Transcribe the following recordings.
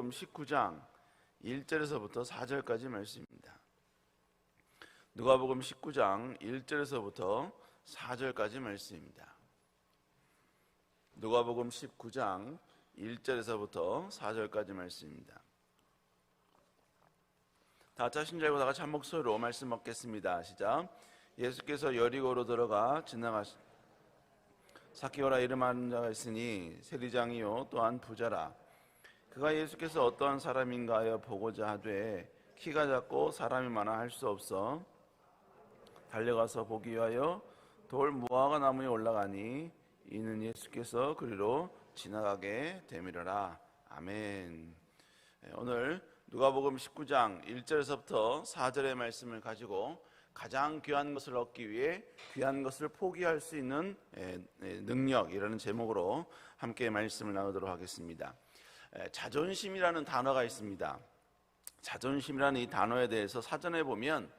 누가복음 19장 1절에서부터 4절까지 말씀입니다. 누가복음 19장 1절에서부터 4절까지 말씀입니다. 누가복음 19장 1절에서부터 4절까지 말씀입니다. 다 같이 하신 줄 알고 다 같이 한 목소리로 말씀 먹겠습니다. 시작. 예수께서 여리고로 들어가 지나가시 삭개오라 이름하는 자가 있으니 세리장이요 또한 부자라. 그가 예수께서 어떠한 사람인가 하여 보고자 하되 키가 작고 사람이 많아 할 수 없어 달려가서 보기 위하여 돌 무화과 나무에 올라가니 이는 예수께서 그리로 지나가게 되밀어라. 아멘. 오늘 누가복음 19장 1절에서부터 4절의 말씀을 가지고 가장 귀한 것을 얻기 위해 귀한 것을 포기할 수 있는 능력이라는 제목으로 함께 말씀을 나누도록 하겠습니다. 자존심이라는 단어가 있습니다. 자존심이라는 이 단어에 대해서 사전에 보면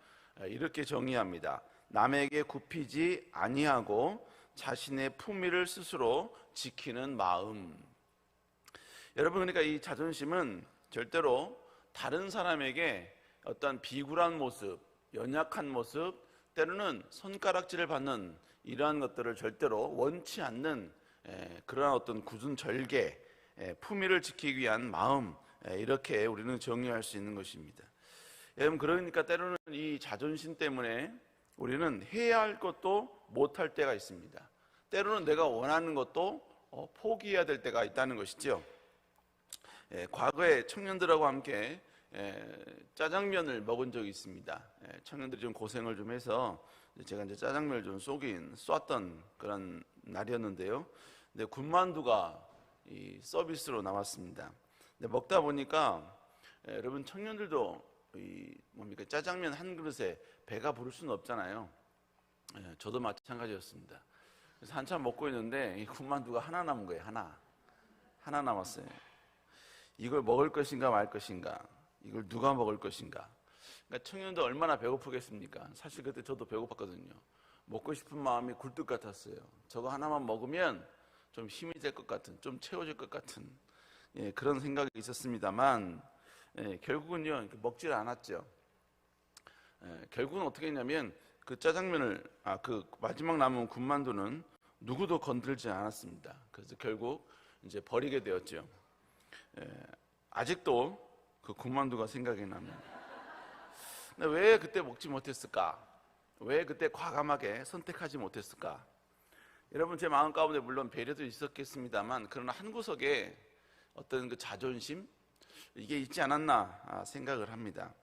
이렇게 정의합니다. 남에게 굽히지 아니하고 자신의 품위를 스스로 지키는 마음. 여러분, 그러니까 이 자존심은 절대로 다른 사람에게 어떤 비굴한 모습, 연약한 모습, 때로는 손가락질을 받는 이러한 것들을 절대로 원치 않는 그러한 어떤 굳은 절개, 품위를 지키기 위한 마음, 이렇게 우리는 정의할 수 있는 것입니다. 여러분, 그러니까 때로는 이 자존심 때문에 우리는 해야 할 것도 못할 때가 있습니다. 때로는 내가 원하는 것도 포기해야 될 때가 있다는 것이죠. 과거에 청년들하고 함께 짜장면을 먹은 적이 있습니다. 청년들이 좀 고생을 좀 해서 제가 이제 짜장면을 좀 쐈던 그런 날이었는데요. 근데 군만두가 이 서비스로 나왔습니다. 근데 먹다 보니까 여러분, 청년들도 짜장면 한 그릇에 배가 부를 수는 없잖아요. 저도 마찬가지였습니다. 그래서 한참 먹고 있는데 이 군만두가 하나 남은 거예요. 하나 남았어요. 이걸 먹을 것인가 말 것인가, 이걸 누가 먹을 것인가. 그러니까 청년들 얼마나 배고프겠습니까? 사실 그때 저도 배고팠거든요. 먹고 싶은 마음이 굴뚝 같았어요. 저거 하나만 먹으면 좀 힘이 될 것 같은, 좀 채워질 것 같은 그런 생각이 있었습니다만 결국은요 먹질 않았죠. 결국은 어떻게 했냐면 그 짜장면을 그 마지막 남은 군만두는 누구도 건들지 않았습니다. 그래서 결국 이제 버리게 되었죠. 아직도 그 군만두가 생각이 납니다. 근데 왜 그때 먹지 못했을까? 왜 그때 과감하게 선택하지 못했을까? 여러분, 제 마음 가운데 물론 배려도 있었겠습니다만 그러나 한 구석에 어떤 그 자존심, 이게 있지 않았나 생각을 합니다.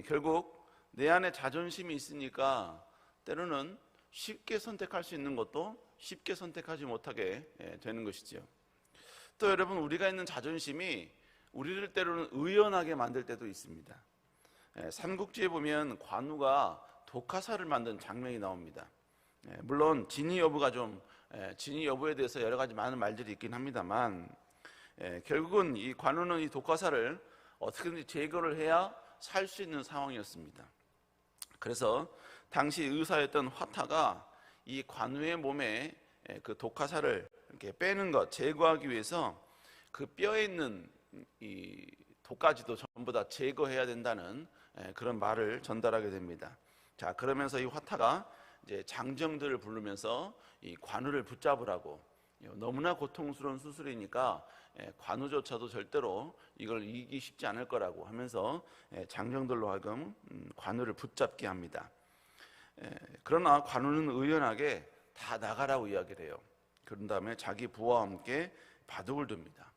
결국 내 안에 자존심이 있으니까 때로는 쉽게 선택할 수 있는 것도 쉽게 선택하지 못하게 되는 것이죠. 또 여러분, 우리가 있는 자존심이 우리를 때로는 의연하게 만들 때도 있습니다. 삼국지에 보면 관우가 독화살을 만든 장면이 나옵니다. 물론 진위 여부에 대해서 여러 가지 많은 말들이 있긴 합니다만 결국은 이 관우는 이 독화살을 어떻게든지 제거를 해야 살 수 있는 상황이었습니다. 그래서 당시 의사였던 화타가 이 관우의 몸에 그 독화살을 이렇게 빼는 것, 제거하기 위해서 그 뼈에 있는 이 독까지도 전부 다 제거해야 된다는 그런 말을 전달하게 됩니다. 자, 그러면서 이 화타가 이제 장정들을 부르면서 이 관우를 붙잡으라고, 너무나 고통스러운 수술이니까 관우조차도 절대로 이걸 이기기 쉽지 않을 거라고 하면서 장정들로 하여금 관우를 붙잡게 합니다. 그러나 관우는 의연하게 다 나가라고 이야기를 해요. 그런 다음에 자기 부하와 함께 바둑을 둡니다.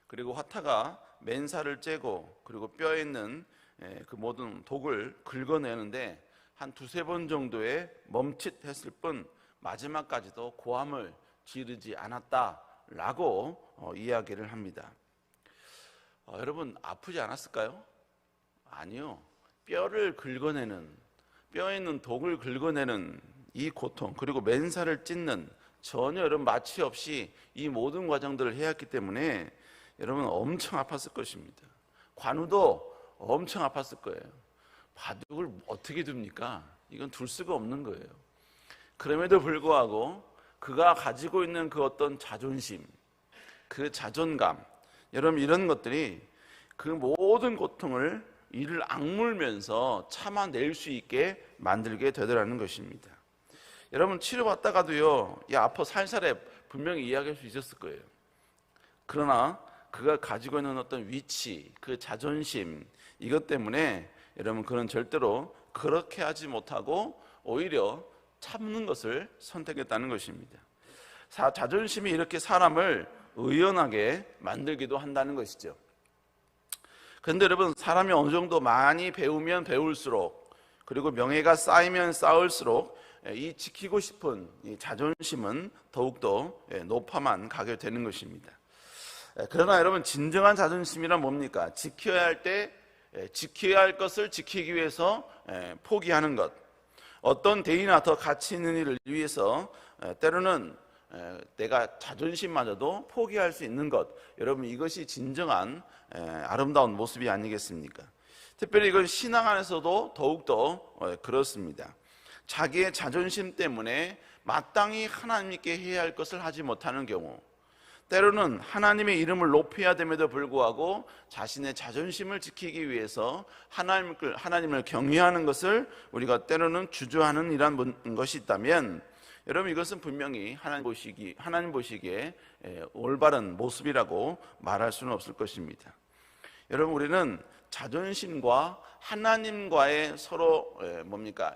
그리고 화타가 맨살을 째고 그리고 뼈에 있는 그 모든 독을 긁어내는데 한 두세 번 정도의 멈칫했을 뿐 마지막까지도 고함을 지르지 않았다라고 이야기를 합니다. 여러분, 아프지 않았을까요? 아니요. 뼈를 긁어내는, 뼈에 있는 독을 긁어내는 이 고통, 그리고 맨살을 찢는, 전혀 여러분 마취 없이 이 모든 과정들을 해왔기 때문에 여러분 엄청 아팠을 것입니다. 관우도 엄청 아팠을 거예요. 바둑을 어떻게 둡니까? 이건 둘 수가 없는 거예요. 그럼에도 불구하고 그가 가지고 있는 그 어떤 자존심, 그 자존감, 여러분 이런 것들이 그 모든 고통을 이를 악물면서 참아낼 수 있게 만들게 되더라는 것입니다. 여러분, 치료받다가도요, 야, 아파 살살해 분명히 이야기할 수 있었을 거예요. 그러나 그가 가지고 있는 어떤 위치, 그 자존심, 이것 때문에 여러분, 그는 절대로 그렇게 하지 못하고 오히려 참는 것을 선택했다는 것입니다. 자존심이 이렇게 사람을 의연하게 만들기도 한다는 것이죠. 그런데 여러분, 사람이 어느 정도 많이 배우면 배울수록, 그리고 명예가 쌓이면 쌓을수록 이 지키고 싶은 이 자존심은 더욱더 높아만 가게 되는 것입니다. 그러나 여러분, 진정한 자존심이란 뭡니까? 지켜야 할 것을 지키기 위해서 포기하는 것, 어떤 대의나 더 가치 있는 일을 위해서 때로는 내가 자존심마저도 포기할 수 있는 것, 여러분, 이것이 진정한 아름다운 모습이 아니겠습니까? 특별히 이건 신앙 안에서도 더욱더 그렇습니다. 자기의 자존심 때문에 마땅히 하나님께 해야 할 것을 하지 못하는 경우, 때로는 하나님의 이름을 높여야 됨에도 불구하고 자신의 자존심을 지키기 위해서 하나님을 경외하는 것을 우리가 때로는 주저하는 이런 것이 있다면, 여러분, 이것은 분명히 하나님 보시기에 올바른 모습이라고 말할 수는 없을 것입니다. 여러분, 우리는 자존심과 하나님과의 서로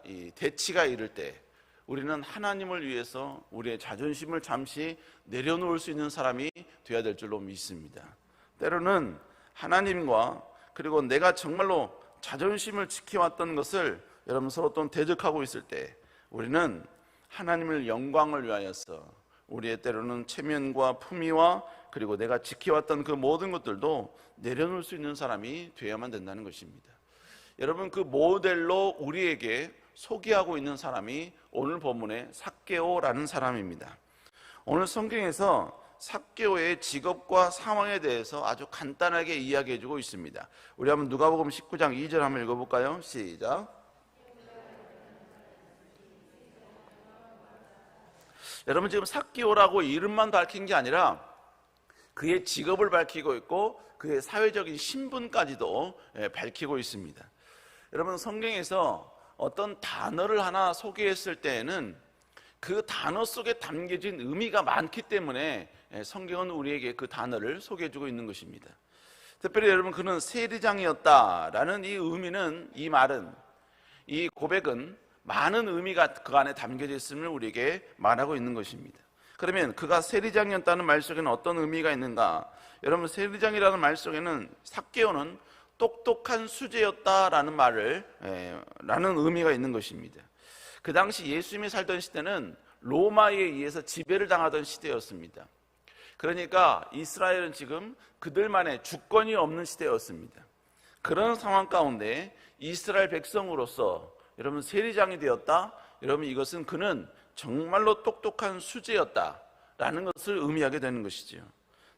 이 대치가 이를 때 우리는 하나님을 위해서 우리의 자존심을 잠시 내려놓을 수 있는 사람이 되어야 될 줄로 믿습니다. 때로는 하나님과, 그리고 내가 정말로 자존심을 지켜왔던 것을 여러분 서로 또 대적하고 있을 때 우리는 하나님을 영광을 위하여서 우리의 때로는 체면과 품위와 그리고 내가 지켜왔던 그 모든 것들도 내려놓을 수 있는 사람이 되어야만 된다는 것입니다. 여러분, 그 모델로 우리에게 소개하고 있는 사람이 오늘 본문의 삭개오라는 사람입니다. 오늘 성경에서 삭개오의 직업과 상황에 대해서 아주 간단하게 이야기해 주고 있습니다. 우리 한번 누가복음 19장 2절 한번 읽어볼까요? 시작. 여러분, 지금 삭개오라고 이름만 밝힌 게 아니라 그의 직업을 밝히고 있고 그의 사회적인 신분까지도 밝히고 있습니다. 여러분, 성경에서 어떤 단어를 하나 소개했을 때에는 그 단어 속에 담겨진 의미가 많기 때문에 성경은 우리에게 그 단어를 소개해주고 있는 것입니다. 특별히 여러분, 그는 세리장이었다라는 이 의미는, 이 말은, 이 고백은 많은 의미가 그 안에 담겨져 있음을 우리에게 말하고 있는 것입니다. 그러면 그가 세리장이었다는 말 속에는 어떤 의미가 있는가? 여러분, 세리장이라는 말 속에는 삭개오는 똑똑한 수재였다라는 라는 의미가 있는 것입니다. 그 당시 예수님이 살던 시대는 로마에 의해서 지배를 당하던 시대였습니다. 그러니까 이스라엘은 지금 그들만의 주권이 없는 시대였습니다. 그런 상황 가운데 이스라엘 백성으로서 여러분, 세리장이 되었다? 여러분, 이것은 그는 정말로 똑똑한 수재였다라는 것을 의미하게 되는 것이죠.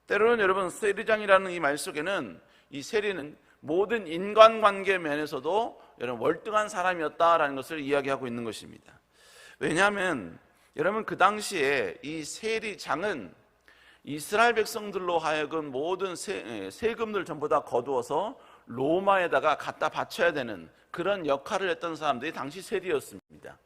때로는 여러분, 세리장이라는 이 말 속에는 이 세리는 모든 인간관계 면에서도 여러분 월등한 사람이었다라는 것을 이야기하고 있는 것입니다. 왜냐하면 여러분, 그 당시에 이 세리장은 이스라엘 백성들로 하여금 모든 세금들 전부 다 거두어서 로마에다가 갖다 바쳐야 되는 그런 역할을 했던 사람들이 당시 세리였습니다.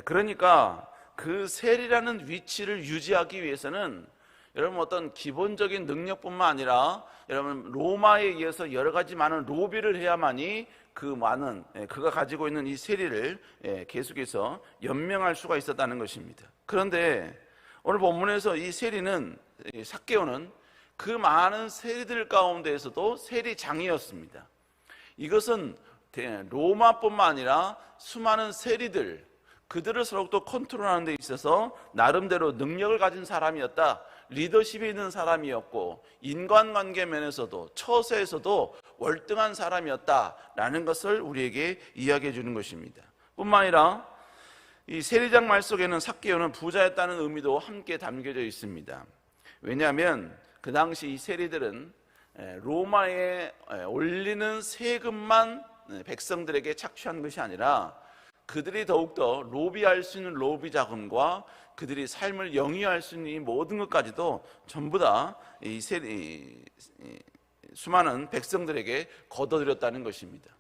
그러니까 그 세리라는 위치를 유지하기 위해서는 여러분 어떤 기본적인 능력뿐만 아니라 여러분 로마에 의해서 여러 가지 많은 로비를 해야만이 그가 가지고 있는 이 세리를 계속해서 연명할 수가 있었다는 것입니다. 그런데 오늘 본문에서 이 세리는, 삭개오는 그 많은 세리들 가운데에서도 세리장이었습니다. 이것은 로마뿐만 아니라 수많은 세리들, 그들을 서로 또 컨트롤하는 데 있어서 나름대로 능력을 가진 사람이었다, 리더십이 있는 사람이었고 인간관계 면에서도 처세에서도 월등한 사람이었다라는 것을 우리에게 이야기해 주는 것입니다. 뿐만 아니라 이 세리장 말 속에는 삭개오는 부자였다는 의미도 함께 담겨져 있습니다. 왜냐하면 그 당시 이 세리들은 로마에 올리는 세금만 백성들에게 착취한 것이 아니라 그들이 더욱더 로비할 수 있는 로비 자금과 그들이 삶을 영위할 수 있는 이 모든 것까지도 전부 다 이 수많은 백성들에게 거둬들였다는 것입니다.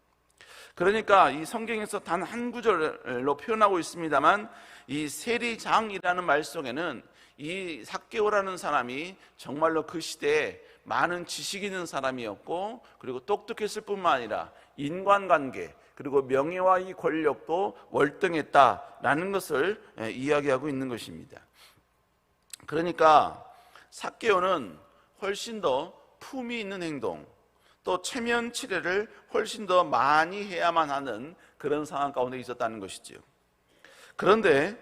그러니까 이 성경에서 단 한 구절로 표현하고 있습니다만, 이 세리장이라는 말 속에는 이 삭개오라는 사람이 정말로 그 시대에 많은 지식 있는 사람이었고, 그리고 똑똑했을 뿐만 아니라 인간관계 그리고 명예와 이 권력도 월등했다라는 것을 이야기하고 있는 것입니다. 그러니까 삭개오는 훨씬 더 품위 있는 행동, 또 체면 치레를 훨씬 더 많이 해야만 하는 그런 상황 가운데 있었다는 것이죠. 그런데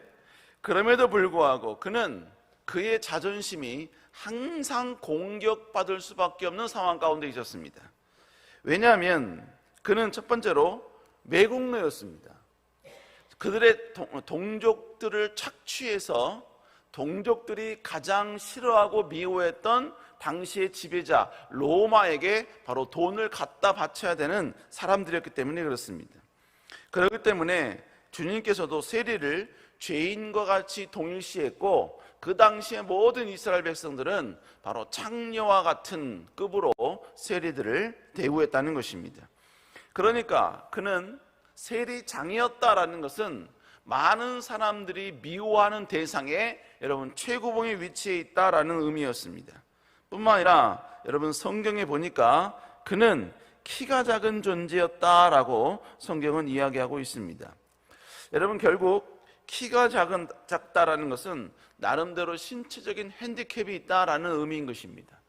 그럼에도 불구하고 그는 그의 자존심이 항상 공격받을 수밖에 없는 상황 가운데 있었습니다. 왜냐하면 그는 첫 번째로 매국노였습니다. 그들의 동족들을 착취해서 동족들이 가장 싫어하고 미워했던 당시의 지배자 로마에게 바로 돈을 갖다 바쳐야 되는 사람들이었기 때문에 그렇습니다. 그렇기 때문에 주님께서도 세리를 죄인과 같이 동일시했고, 그 당시의 모든 이스라엘 백성들은 바로 창녀와 같은 급으로 세리들을 대우했다는 것입니다. 그러니까 그는 세리장이었다라는 것은 많은 사람들이 미워하는 대상에 여러분 최고봉의 위치에 있다라는 의미였습니다. 뿐만 아니라 여러분 성경에 보니까 그는 키가 작은 존재였다라고 성경은 이야기하고 있습니다. 여러분 결국 키가 작다라는 것은 나름대로 신체적인 핸디캡이 있다라는 의미인 것입니다.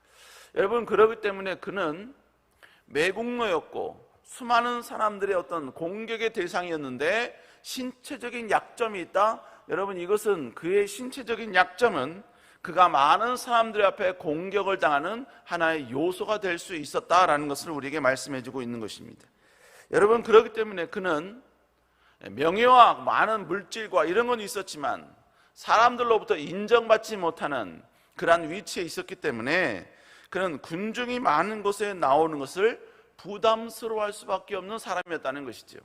여러분 그렇기 때문에 그는 매국노였고 수많은 사람들의 어떤 공격의 대상이었는데 신체적인 약점이 있다? 여러분 이것은 그의 신체적인 약점은 그가 많은 사람들 앞에 공격을 당하는 하나의 요소가 될 수 있었다라는 것을 우리에게 말씀해주고 있는 것입니다. 여러분 그렇기 때문에 그는 명예와 많은 물질과 이런 건 있었지만 사람들로부터 인정받지 못하는 그러한 위치에 있었기 때문에 그는 군중이 많은 곳에 나오는 것을 부담스러워할 수밖에 없는 사람이었다는 것이죠.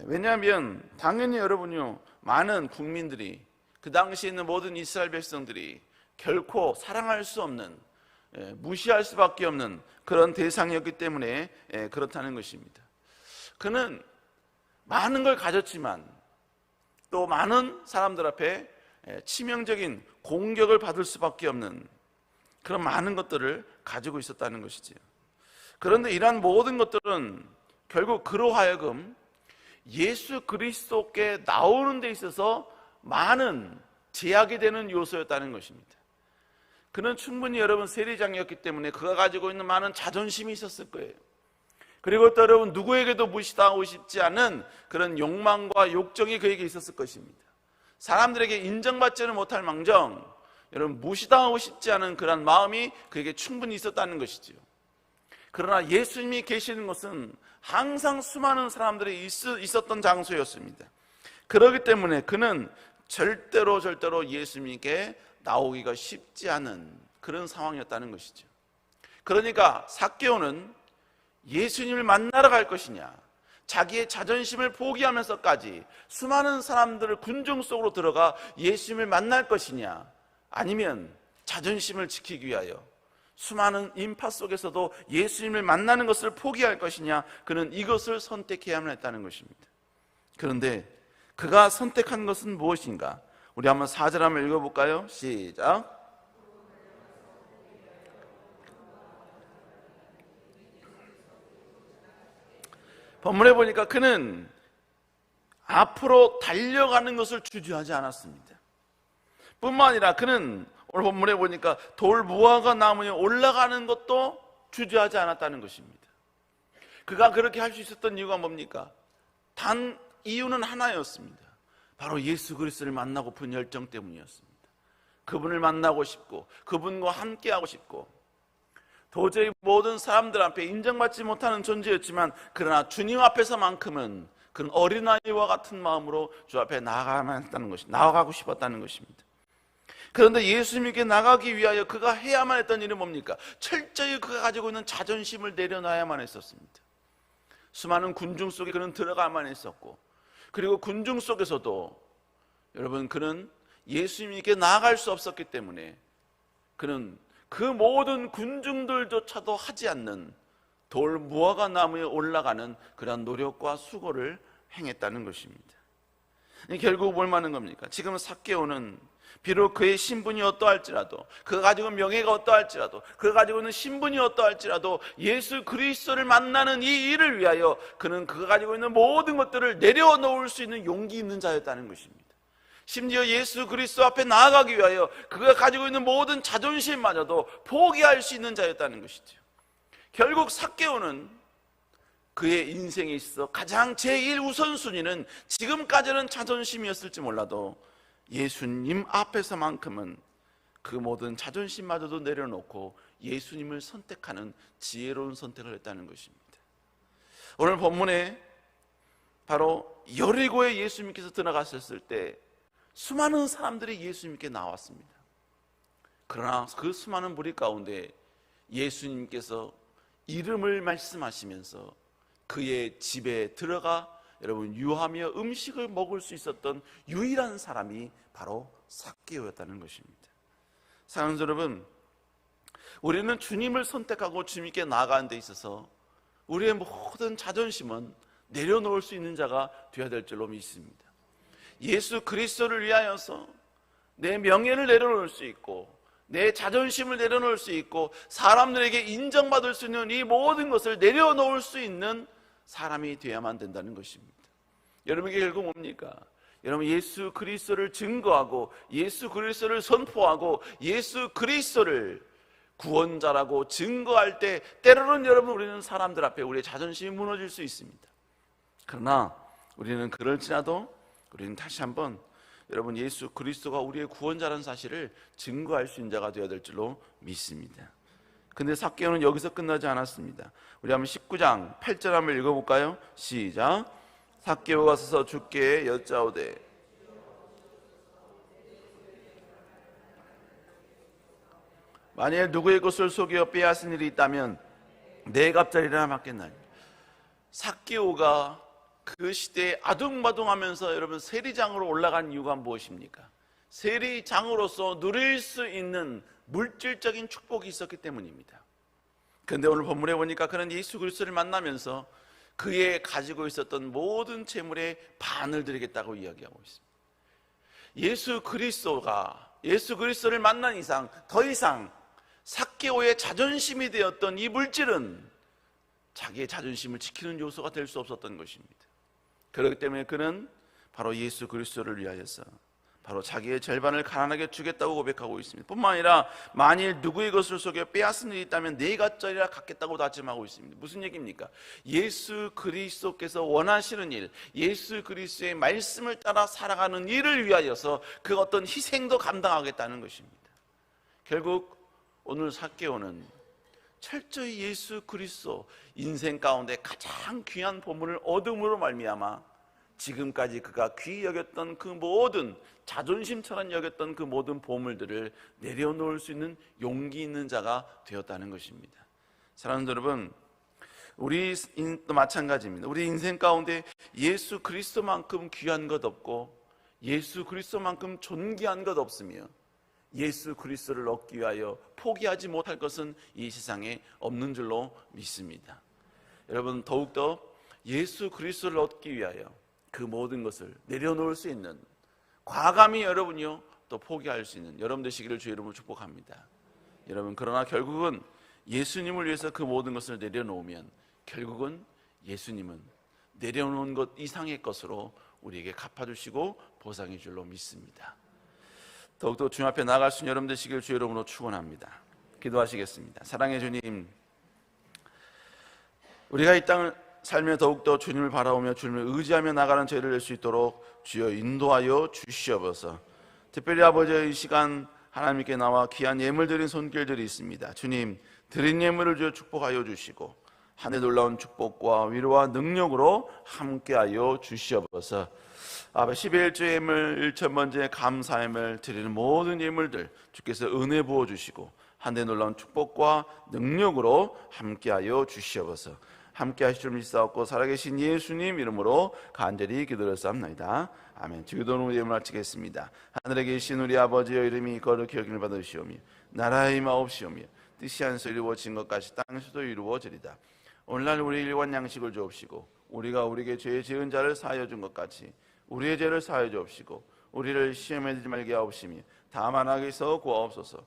왜냐하면 당연히 여러분요, 많은 국민들이 그 당시에 있는 모든 이스라엘 백성들이 결코 사랑할 수 없는, 무시할 수밖에 없는 그런 대상이었기 때문에 그렇다는 것입니다. 그는 많은 걸 가졌지만 또 많은 사람들 앞에 치명적인 공격을 받을 수밖에 없는 그런 많은 것들을 가지고 있었다는 것이지요. 그런데 이러한 모든 것들은 결국 그로 하여금 예수 그리스도께 나오는 데 있어서 많은 제약이 되는 요소였다는 것입니다. 그는 충분히 여러분 세리장이었기 때문에 그가 가지고 있는 많은 자존심이 있었을 거예요. 그리고 또 여러분 누구에게도 무시당하고 싶지 않은 그런 욕망과 욕정이 그에게 있었을 것입니다. 사람들에게 인정받지는 못할 망정 여러분 무시당하고 싶지 않은 그런 마음이 그에게 충분히 있었다는 것이지요. 그러나 예수님이 계시는 곳은 항상 수많은 사람들이 있었던 장소였습니다. 그렇기 때문에 그는 절대로 예수님께 나오기가 쉽지 않은 그런 상황이었다는 것이죠. 그러니까 삭개오는 예수님을 만나러 갈 것이냐, 자기의 자존심을 포기하면서까지 수많은 사람들을 군중 속으로 들어가 예수님을 만날 것이냐, 아니면 자존심을 지키기 위하여 수많은 인파 속에서도 예수님을 만나는 것을 포기할 것이냐, 그는 이것을 선택해야만 했다는 것입니다. 그런데 그가 선택한 것은 무엇인가? 우리 한번 4절 한번 읽어볼까요? 시작. 본문에 보니까 그는 앞으로 달려가는 것을 주저하지 않았습니다. 뿐만 아니라 그는 오늘 본문에 보니까 돌 무화과 나무에 올라가는 것도 주저하지 않았다는 것입니다. 그가 그렇게 할 수 있었던 이유가 뭡니까? 단 이유는 하나였습니다. 바로 예수 그리스도를 만나고픈 열정 때문이었습니다. 그분을 만나고 싶고 그분과 함께하고 싶고, 도저히 모든 사람들 앞에 인정받지 못하는 존재였지만 그러나 주님 앞에서만큼은 그런 어린아이와 같은 마음으로 주 앞에 나아가고 싶었다는 것입니다. 그런데 예수님께 나가기 위하여 그가 해야만 했던 일은 뭡니까? 철저히 그가 가지고 있는 자존심을 내려놔야만 했었습니다. 수많은 군중 속에 그는 들어가야만 했었고, 그리고 군중 속에서도 여러분 그는 예수님께 나아갈 수 없었기 때문에 그는 그 모든 군중들조차도 하지 않는 돌 무화과 나무에 올라가는 그런 노력과 수고를 행했다는 것입니다. 결국 뭘 말하는 겁니까? 지금 삭개오는 비록 그의 신분이 어떠할지라도, 그가 가지고 명예가 어떠할지라도, 그가 가지고 있는 신분이 어떠할지라도 예수 그리스도를 만나는 이 일을 위하여 그는 그가 가지고 있는 모든 것들을 내려놓을 수 있는 용기 있는 자였다는 것입니다. 심지어 예수 그리스도 앞에 나아가기 위하여 그가 가지고 있는 모든 자존심마저도 포기할 수 있는 자였다는 것이죠. 결국 삭개오는 그의 인생에 있어 가장 제1우선순위는 지금까지는 자존심이었을지 몰라도 예수님 앞에서만큼은 그 모든 자존심마저도 내려놓고 예수님을 선택하는 지혜로운 선택을 했다는 것입니다. 오늘 본문에 바로 여리고에 예수님께서 들어가셨을 때 수많은 사람들이 예수님께 나왔습니다. 그러나 그 수많은 무리 가운데 예수님께서 이름을 말씀하시면서 그의 집에 들어가 여러분 유하며 음식을 먹을 수 있었던 유일한 사람이 바로 삭개오였다는 것입니다. 사랑하는 여러분, 우리는 주님을 선택하고 주님께 나아가는 데 있어서 우리의 모든 자존심은 내려놓을 수 있는 자가 되어야 될 줄로 믿습니다. 예수 그리스도를 위하여서 내 명예를 내려놓을 수 있고 내 자존심을 내려놓을 수 있고 사람들에게 인정받을 수 있는 이 모든 것을 내려놓을 수 있는 사람이 되어야만 된다는 것입니다. 여러분에게 결국 뭡니까? 여러분 예수 그리스도를 증거하고 예수 그리스도를 선포하고 예수 그리스도를 구원자라고 증거할 때 때로는 여러분 우리는 사람들 앞에 우리의 자존심이 무너질 수 있습니다. 그러나 우리는 그럴지라도 우리는 다시 한번 여러분 예수 그리스도가 우리의 구원자라는 사실을 증거할 수 있는 자가 되어야 될 줄로 믿습니다. 근데 삭개오는 여기서 끝나지 않았습니다. 우리 한번 19장 8절 한번 읽어볼까요? 시작. 삭개오가 서서 주께 여짜오되 만일 누구의 것을 속여 빼앗은 일이 있다면 내 갑자리라 맡겠나니. 삭개오가 그 시대에 아둥바둥하면서 여러분 세리장으로 올라간 이유가 무엇입니까? 세리장으로서 누릴 수 있는 물질적인 축복이 있었기 때문입니다. 그런데 오늘 본문에 보니까 그는 예수 그리스도를 만나면서 그의 가지고 있었던 모든 재물의 반을 드리겠다고 이야기하고 있습니다. 예수 그리스도를 만난 이상 더 이상 삭개오의 자존심이 되었던 이 물질은 자기의 자존심을 지키는 요소가 될 수 없었던 것입니다. 그렇기 때문에 그는 바로 예수 그리스도를 위하여서 바로 자기의 절반을 가난하게 주겠다고 고백하고 있습니다. 뿐만 아니라 만일 누구의 것을 속여 빼앗은 일이 있다면 네 가짜리라 갖겠다고 다짐하고 있습니다. 무슨 얘기입니까? 예수 그리스도께서 원하시는 일, 예수 그리스도의 말씀을 따라 살아가는 일을 위하여서 그 어떤 희생도 감당하겠다는 것입니다. 결국 오늘 삭개오는 철저히 예수 그리스도 인생 가운데 가장 귀한 보물을 얻음으로 말미암아 지금까지 그가 귀히 여겼던 그 모든 자존심처럼 여겼던 그 모든 보물들을 내려놓을 수 있는 용기 있는 자가 되었다는 것입니다. 사랑하는 여러분, 우리도 마찬가지입니다. 우리 인생 가운데 예수 그리스도만큼 귀한 것 없고 예수 그리스도만큼 존귀한 것 없으며 예수 그리스도를 얻기 위하여 포기하지 못할 것은 이 세상에 없는 줄로 믿습니다. 여러분, 더욱더 예수 그리스도를 얻기 위하여 그 모든 것을 내려놓을 수 있는, 과감히 여러분이요 또 포기할 수 있는 여러분 되시기를 주의 이름으로 축복합니다. 여러분, 그러나 결국은 예수님을 위해서 그 모든 것을 내려놓으면 결국은 예수님은 내려놓은 것 이상의 것으로 우리에게 갚아주시고 보상해 줄로 믿습니다. 더욱더 주님 앞에 나아갈 수 있는 여러분 되시기를 주의 이름으로 축원합니다. 기도하시겠습니다. 사랑의 주님, 우리가 이 땅을 살며 더욱더 주님을 바라보며 주님을 의지하며 나가는 저희를 낼 수 있도록 주여 인도하여 주시옵소서. 특별히 아버지의 이 시간 하나님께 나와 귀한 예물 드린 손길들이 있습니다. 주님, 드린 예물을 주여 축복하여 주시고 하늘 놀라운 축복과 위로와 능력으로 함께하여 주시옵소서. 아버지, 11조 예물, 1,000번째 감사 예물 드리는 모든 예물들 주께서 은혜 부어주시고 하늘 놀라운 축복과 능력으로 함께하여 주시옵소서. 함께 하실 줄 믿사옵고 살아계신 예수님 이름으로 간절히 기도드렸사옵나이다. 아멘. 기도는 예물 마치겠습니다. 하늘에 계신 우리 아버지의 이름이 거룩히 여김을 받으시오며 나라의 마옵시오며 뜻이 한서 이루어진 것 같이 땅에서도 이루어지리다. 오늘날 우리 일관 양식을 주옵시고 우리가 우리에게 죄 지은 자를 사하여 준 것 같이 우리의 죄를 사하여 주옵시고 우리를 시험에 들지 말게 하옵시며 다만 악에서 구하옵소서.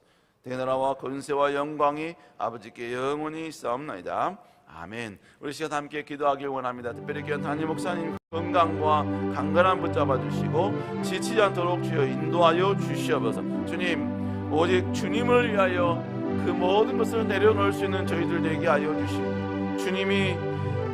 대나라와 권세와 영광이 아버지께 영원히 있사옵나이다. 아멘. 우리 시간 함께 기도하길 원합니다. 특별히 귀한 담임 목사님 건강과 강건함 붙잡아 주시고 지치지 않도록 주여 인도하여 주시옵소서. 주님, 오직 주님을 위하여 그 모든 것을 내려놓을 수 있는 저희들 되게 하여 주시고, 주님이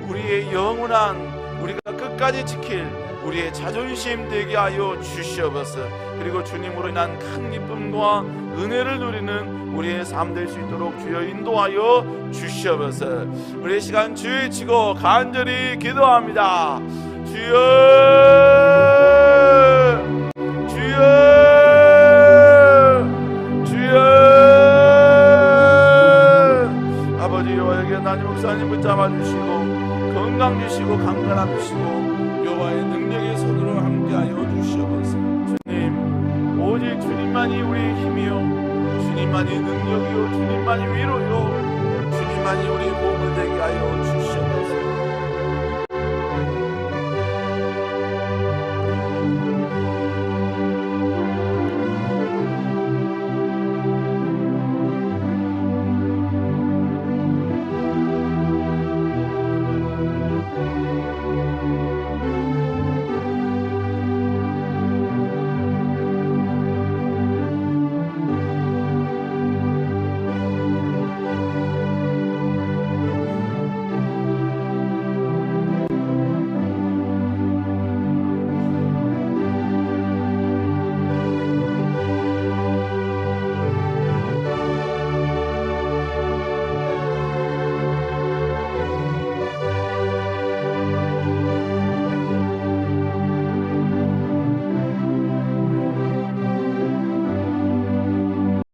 우리의 영원한, 우리가 끝까지 지킬 우리의 자존심 되게 하여 주시옵소서. 그리고 주님으로 인한 큰 기쁨과 은혜를 누리는 우리의 삶 될 수 있도록 주여 인도하여 주시옵소서. 우리의 시간 주의 치고 간절히 기도합니다. 주여, 주여, 주여. 아버지 여호와에게 담임 목사님 붙잡아 주시고 건강 주시고 강건함 주시고 여호와의 능력의 손으로 함께하여 주시옵소서. 주님, 오직 주님만이 우리의 힘이요, 주님만이 능력이요, 주님만이 위로요, 주님만이 우리의 도움을 되게 하여